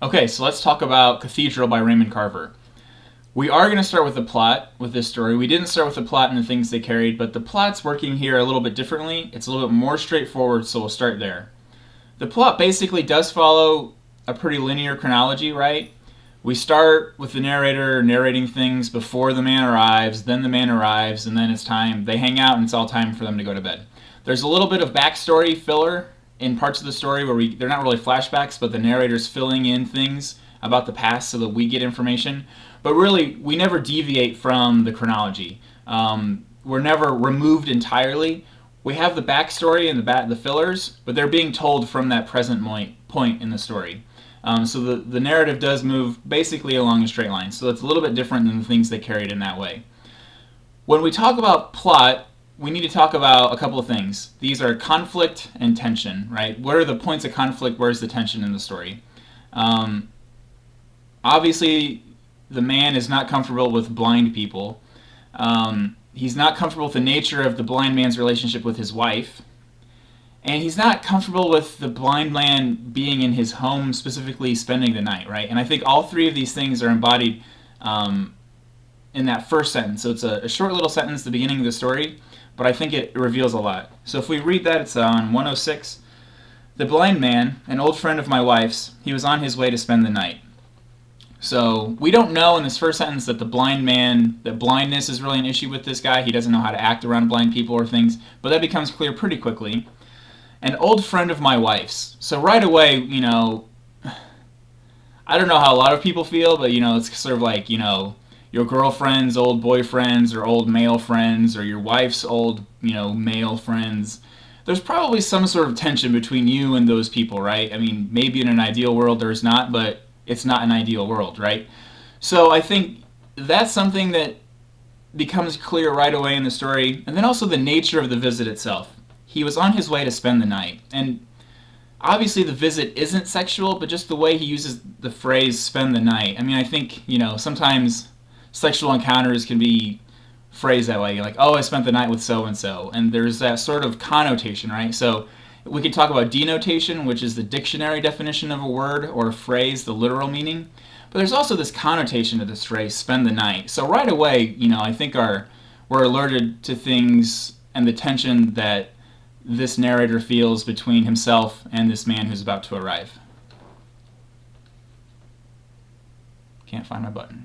Okay, so let's talk about Cathedral by Raymond Carver. We are going to start with the plot with this story. We didn't start with the plot and the things they carried, but the plot's working here a little bit differently. It's a little bit more straightforward, so we'll start there. The plot basically does follow a pretty linear chronology, right? We start with the narrator narrating things before the man arrives, then the man arrives, and then it's time. They hang out, and it's all time for them to go to bed. There's a little bit of backstory filler in parts of the story where they're not really flashbacks, but the narrator's filling in things about the past so that we get information. But really, we never deviate from the chronology. We're never removed entirely. We have the backstory and the fillers, but they're being told from that present point in the story. So the narrative does move basically along a straight line. So it's a little bit different than the things they carried in that way. When we talk about plot, we need to talk about a couple of things. These are conflict and tension, right? What are the points of conflict? Where's the tension in the story? Obviously, the man is not comfortable with blind people. He's not comfortable with the nature of the blind man's relationship with his wife. And he's not comfortable with the blind man being in his home, specifically spending the night, right? And I think all three of these things are embodied in that first sentence. So it's a short little sentence at the beginning of the story, but I think it reveals a lot. So if we read that, it's on 106. The blind man, an old friend of my wife's, he was on his way to spend the night. So we don't know in this first sentence that that blindness is really an issue with this guy. He doesn't know how to act around blind people or things, but that becomes clear pretty quickly. An old friend of my wife's. So right away, I don't know how a lot of people feel, but it's sort of like, your girlfriend's old boyfriends or old male friends or your wife's old, male friends. There's probably some sort of tension between you and those people, right? I mean, maybe in an ideal world there's not, but it's not an ideal world, right? So I think that's something that becomes clear right away in the story. And then also the nature of the visit itself. He was on his way to spend the night. And obviously the visit isn't sexual, but just the way he uses the phrase spend the night. I mean, I think, sometimes sexual encounters can be phrased that way. Like, oh, I spent the night with so-and-so. And there's that sort of connotation, right? So we could talk about denotation, which is the dictionary definition of a word or a phrase, the literal meaning. But there's also this connotation to this phrase, spend the night. So right away, I think we're alerted to things and the tension that this narrator feels between himself and this man who's about to arrive. Can't find my button.